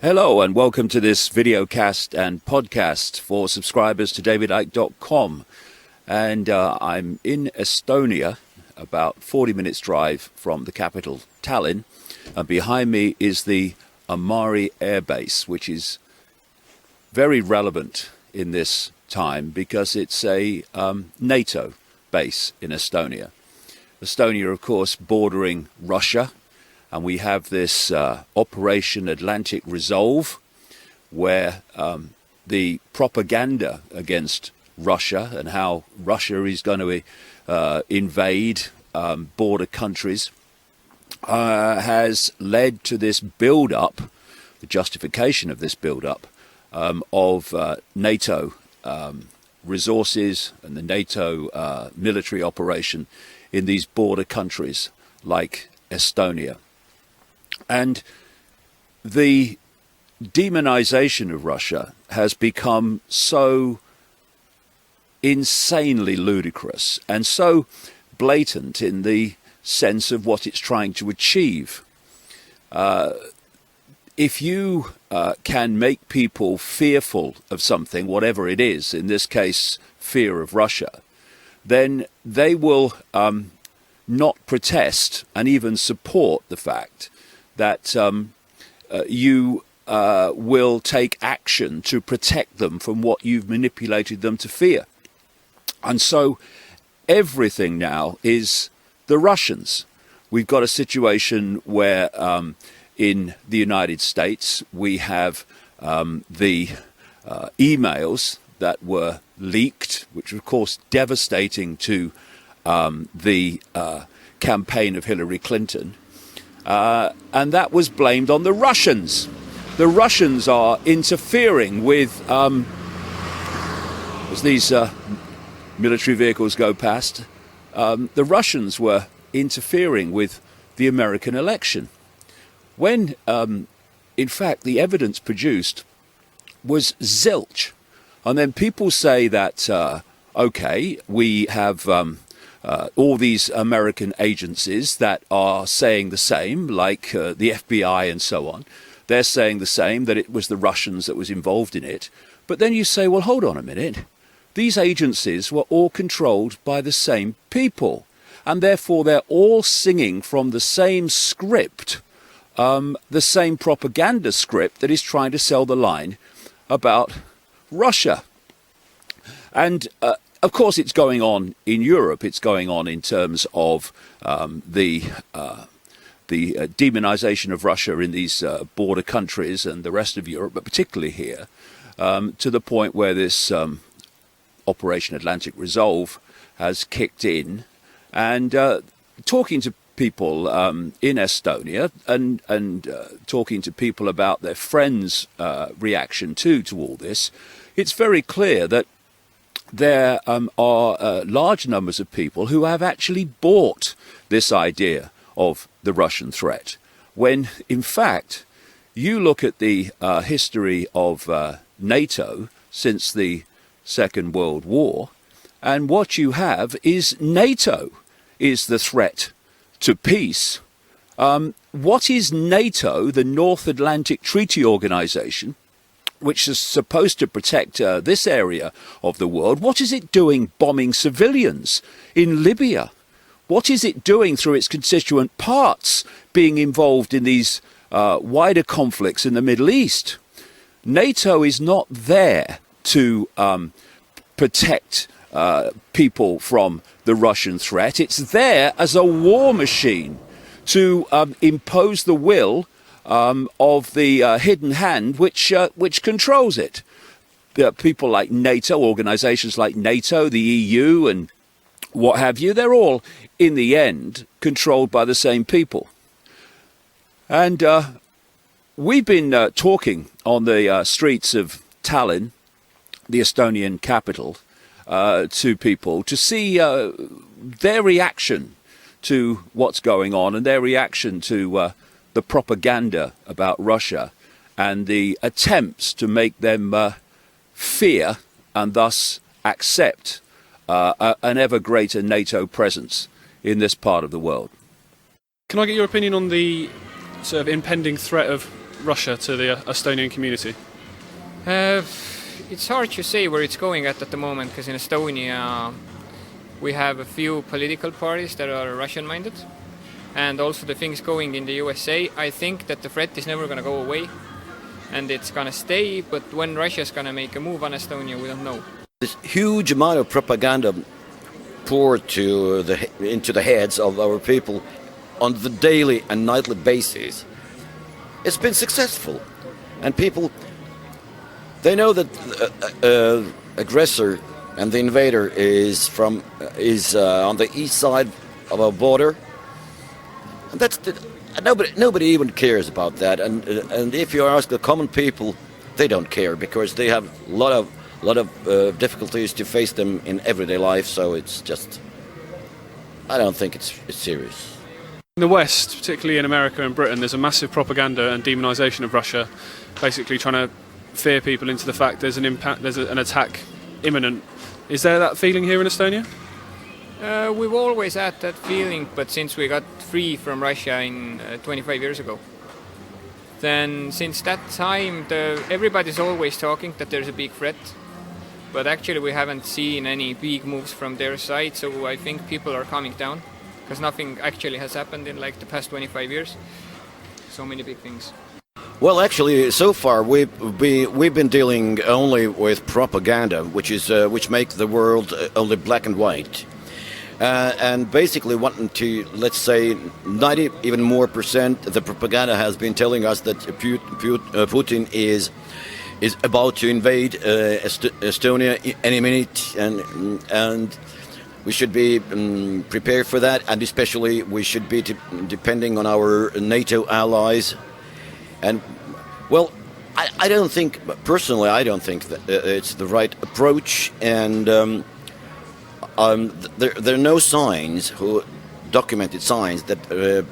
Hello and welcome to this videocast and podcast for subscribers to davidicke.com. And I'm in Estonia, about 40 minutes drive from the capital, Tallinn. And behind me is the Amari Air Base, which is very relevant in this time because it's a Nato base in Estonia. Estonia, of course, bordering Russia. And we have this Operation Atlantic Resolve, where the propaganda against Russia and how Russia is going to invade border countries has led to this build-up, the justification of this build-up of NATO resources and the NATO military operation in these border countries like Estonia. And the demonization of Russia has become so insanely ludicrous and so blatant in the sense of what it's trying to achieve. If you can make people fearful of something, whatever it is, in this case, fear of Russia, then they will not protest and even support the fact that you will take action to protect them from what you've manipulated them to fear. And so everything now is the Russians. We've got a situation where in the United States we have the emails that were leaked, which were of course devastating to the campaign of Hillary Clinton. And that was blamed on the Russians. The Russians are interfering with, as these military vehicles go past, the Russians were interfering with the American election. When, in fact, the evidence produced was zilch. And then people say that, okay, we have all these American agencies that are saying the same, like the FBI and so on. They're saying the same, that it was the Russians that was involved in it. But then you say, well, hold on a minute. These agencies were all controlled by the same people. And therefore, they're all singing from the same script, the same propaganda script that is trying to sell the line about Russia. And of course, it's going on in Europe. It's going on in terms of the demonization of Russia in these border countries and the rest of Europe, but particularly here, to the point where this Operation Atlantic Resolve has kicked in. And talking to people in Estonia and talking to people about their friends' reaction to all this, it's very clear that there are large numbers of people who have actually bought this idea of the Russian threat, when, in fact, you look at the history of NATO since the Second World War, and what you have is NATO is the threat to peace. What is NATO, the North Atlantic Treaty Organization, which is supposed to protect this area of the world? What is it doing bombing civilians in Libya? What is it doing through its constituent parts being involved in these wider conflicts in the Middle East? NATO is not there to protect people from the Russian threat. It's there as a war machine to impose the will of the hidden hand which controls it. People like NATO, organizations like NATO, the EU and what have you, they're all, in the end, controlled by the same people. And we've been talking on the streets of Tallinn, the Estonian capital, to people to see their reaction to what's going on and their reaction to the propaganda about Russia and the attempts to make them fear and thus accept an ever greater NATO presence in this part of the world. Can I get your opinion on the sort of impending threat of Russia to the Estonian community? It's hard to say where it's going at the moment, because in Estonia we have a few political parties that are Russian-minded, and also the things going in the USA. I think that the threat is never going to go away, and it's going to stay, but when Russia's going to make a move on Estonia, we don't know. This huge amount of propaganda poured into the heads of our people on the daily and nightly basis. It's been successful, and people, they know that aggressor and the invader is on the east side of our border, and nobody even cares about that. And if you ask the common people, they don't care, because they have a lot of difficulties to face them in everyday life. So it's just, I don't think it's serious. In the West, particularly in America and Britain, there's a massive propaganda and demonisation of Russia, basically trying to fear people into the fact there's an attack imminent. Is there that feeling here in Estonia? We've always had that feeling, but since we got free from Russia in 25 years ago, then since that time everybody's always talking that there's a big threat, but actually we haven't seen any big moves from their side. So I think people are calming down, because nothing actually has happened in like the past 25 years. So many big things. Well, actually, so far we've been dealing only with propaganda, which makes the world only black and white, and basically wanting to, let's say, 90 even more % the propaganda has been telling us that Putin is about to invade Estonia any minute, and we should be prepared for that, and especially we should be depending on our NATO allies. And, well, I don't think, personally, I don't think that it's the right approach, and there are no signs, documented signs, that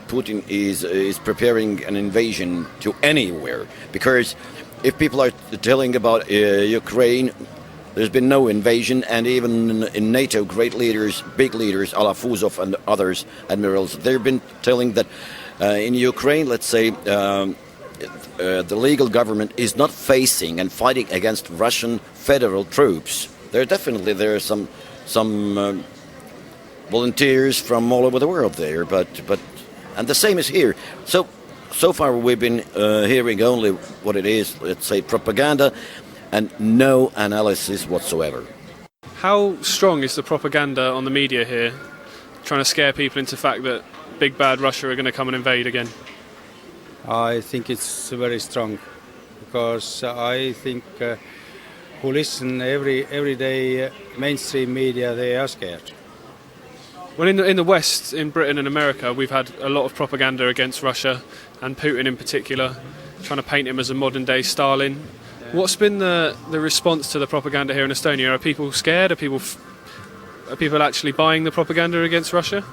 Putin is preparing an invasion to anywhere. Because if people are telling about Ukraine, there's been no invasion, and even in NATO, great leaders, big leaders, a la Fuzov and others, admirals, they've been telling that in Ukraine, let's say, the legal government is not facing and fighting against Russian federal troops. There are some volunteers from all over the world there, but and the same is here. So far we've been hearing only what it is, let's say, propaganda, and no analysis whatsoever. How strong is the propaganda on the media here, trying to scare people into the fact that big bad Russia are going to come and invade again? I think it's very strong, because I think who listen every day mainstream media, they are scared. Well, in the West, in Britain and America, we've had a lot of propaganda against Russia, and Putin in particular, trying to paint him as a modern day Stalin. What's been the response to the propaganda here in Estonia? Are people scared? Are people actually buying the propaganda against Russia?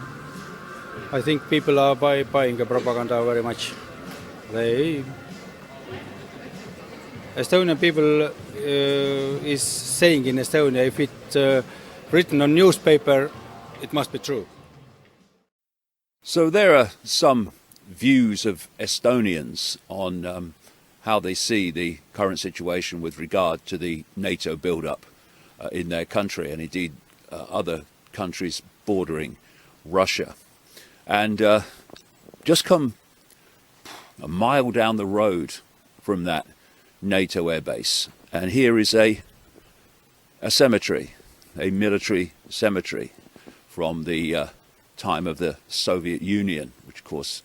I think people are buying the propaganda very much. Estonian people is saying in Estonia, if it's written on newspaper, it must be true. So there are some views of Estonians on how they see the current situation with regard to the NATO build-up in their country, and indeed other countries bordering Russia. And just come a mile down the road from that NATO airbase, and here is a cemetery, a military cemetery from the time of the Soviet Union, which of course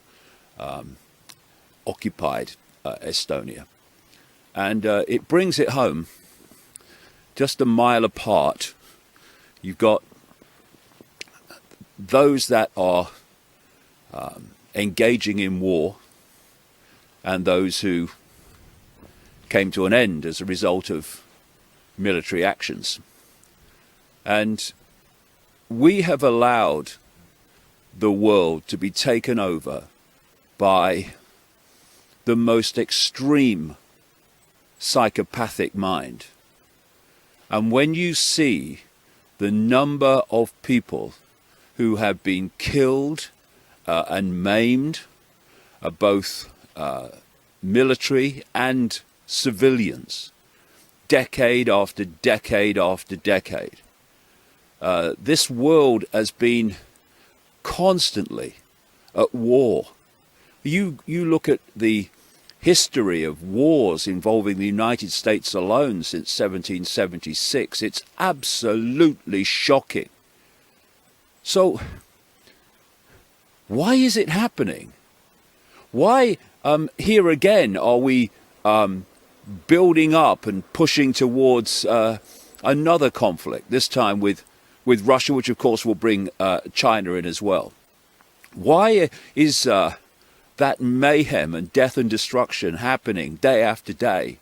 occupied Estonia. And it brings it home. Just a mile apart, you've got those that are engaging in war, and those who came to an end as a result of military actions. And we have allowed the world to be taken over by the most extreme psychopathic mind. And when you see the number of people who have been killed and maimed, both military and civilians, decade after decade after decade. This world has been constantly at war. You look at the history of wars involving the United States alone since 1776. It's absolutely shocking. So, why is it happening? Why, here again, are we building up and pushing towards another conflict, this time with Russia, which of course will bring China in as well? Why is that mayhem and death and destruction happening day after day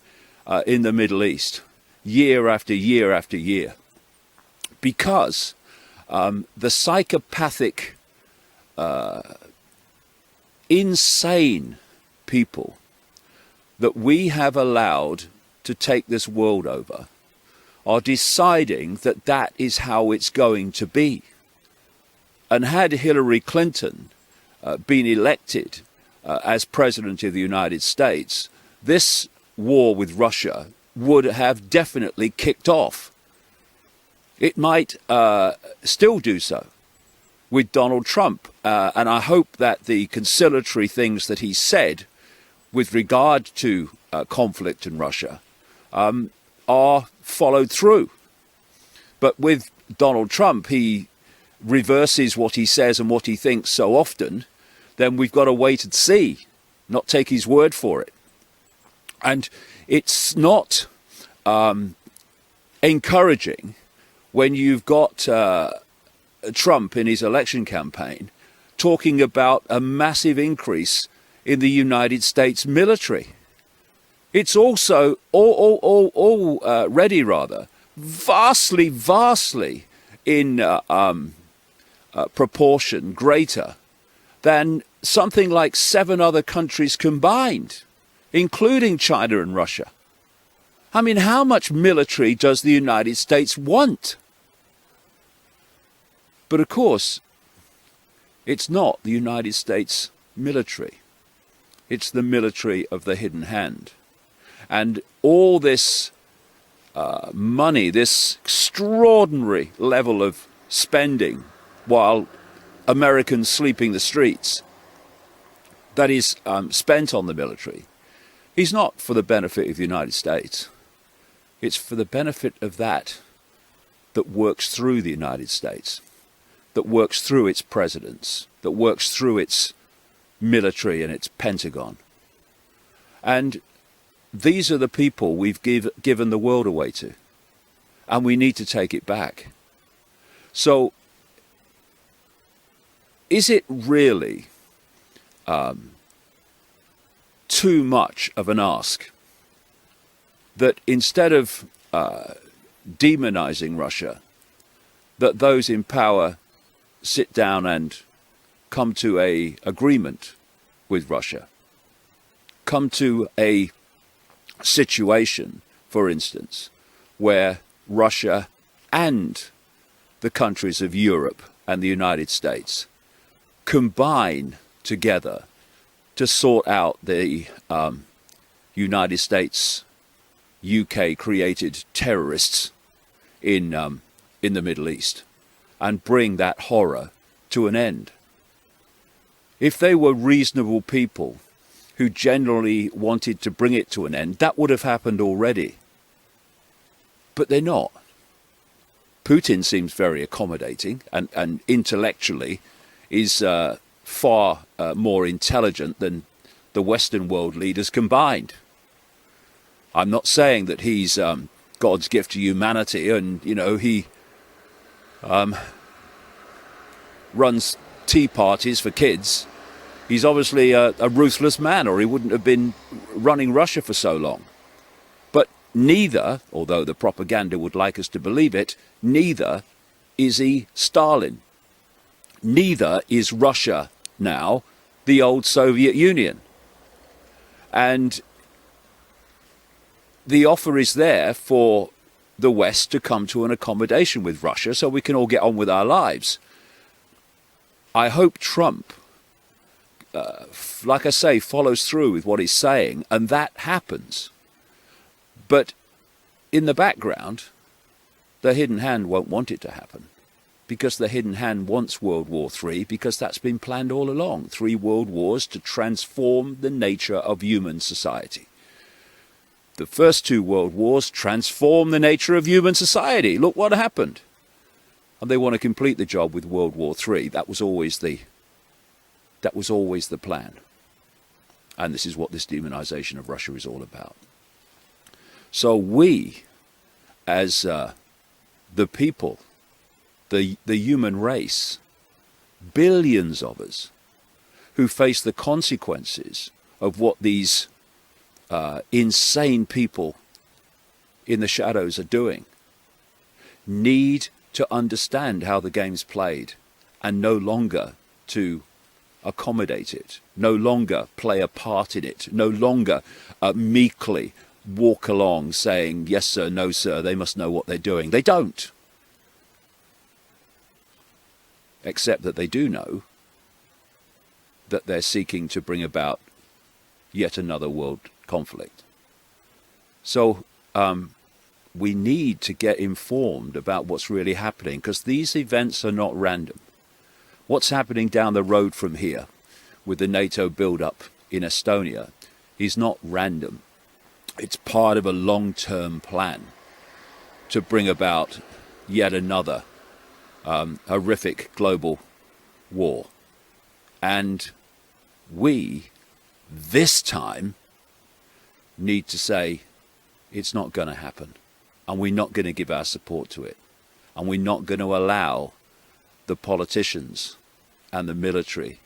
in the Middle East, year after year after year? Because the psychopathic, insane people that we have allowed to take this world over are deciding that that is how it's going to be. And had Hillary Clinton been elected as President of the United States, this war with Russia would have definitely kicked off. It might still do so with Donald Trump. And I hope that the conciliatory things that he said with regard to conflict in Russia are followed through. But with Donald Trump, he reverses what he says and what he thinks so often, then we've got to wait and see, not take his word for it. And it's not encouraging when you've got Trump in his election campaign talking about a massive increase in the United States military. It's also already rather vastly in proportion greater than something like 7 other countries combined, including China and Russia. I mean, how much military does the United States want? But of course, it's not the United States military. It's the military of the hidden hand. And all this money, this extraordinary level of spending while Americans sleeping the streets, that is spent on the military, is not for the benefit of the United States. It's for the benefit of that works through the United States, that works through its presidents, that works through its military and its Pentagon. And these are the people we've given the world away to, and we need to take it back. So, is it really too much of an ask that instead of demonizing Russia, that those in power sit down and come to an agreement with Russia, come to a situation, for instance, where Russia and the countries of Europe and the United States combine together to sort out the United States, UK-created terrorists in the Middle East and bring that horror to an end. If they were reasonable people who generally wanted to bring it to an end, that would have happened already. But they're not. Putin seems very accommodating and intellectually is far more intelligent than the Western world leaders combined. I'm not saying that he's God's gift to humanity and, you know, he runs tea parties for kids. He's obviously a ruthless man, or he wouldn't have been running Russia for so long. But neither, although the propaganda would like us to believe it, neither is he Stalin. Neither is Russia now the old Soviet Union. And the offer is there for the West to come to an accommodation with Russia so we can all get on with our lives. I hope Trump like I say, follows through with what he's saying, and that happens. But in the background, the hidden hand won't want it to happen, because the hidden hand wants World War III, because that's been planned all along. 3 world wars to transform the nature of human society. The first 2 world wars transformed the nature of human society. Look what happened. And they want to complete the job with World War III. That was always the plan. And this is what this demonization of Russia is all about. So we, as the people, the human race, billions of us, who face the consequences of what these insane people in the shadows are doing, need to understand how the game's played, and no longer to accommodate it, no longer play a part in it, no longer meekly walk along saying, yes sir, no sir, they must know what they're doing. They don't. Except that they do know that they're seeking to bring about yet another world conflict. So we need to get informed about what's really happening, because these events are not random. What's happening down the road from here with the Nato build-up in Estonia is not random. It's part of a long-term plan to bring about yet another horrific global war. And we, this time, need to say it's not going to happen, and we're not going to give our support to it, and we're not going to allow the politicians and the military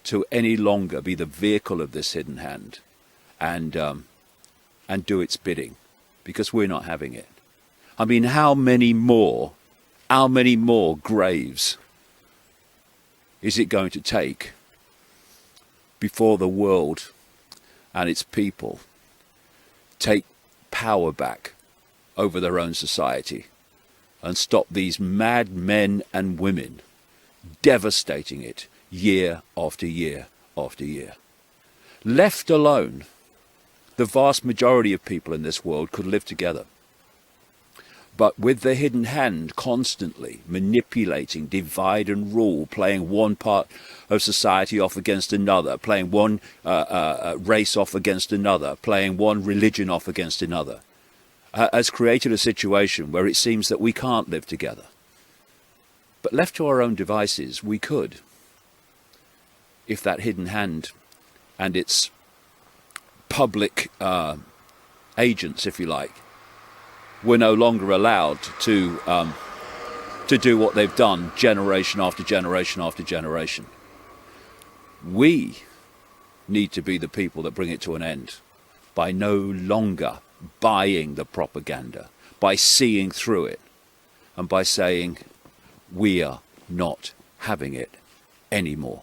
to any longer be the vehicle of this hidden hand and do its bidding, because we're not having it. I mean, how many more graves is it going to take before the world and its people take power back over their own society and stop these mad men and women devastating it year after year after year? Left alone, the vast majority of people in this world could live together. But with the hidden hand constantly manipulating divide and rule, playing one part of society off against another, playing one race off against another, playing one religion off against another, has created a situation where it seems that we can't live together. But left to our own devices, we could, if that hidden hand and its public agents, if you like, were no longer allowed to do what they've done generation after generation after generation. We need to be the people that bring it to an end by no longer buying the propaganda, by seeing through it, and by saying we are not having it anymore.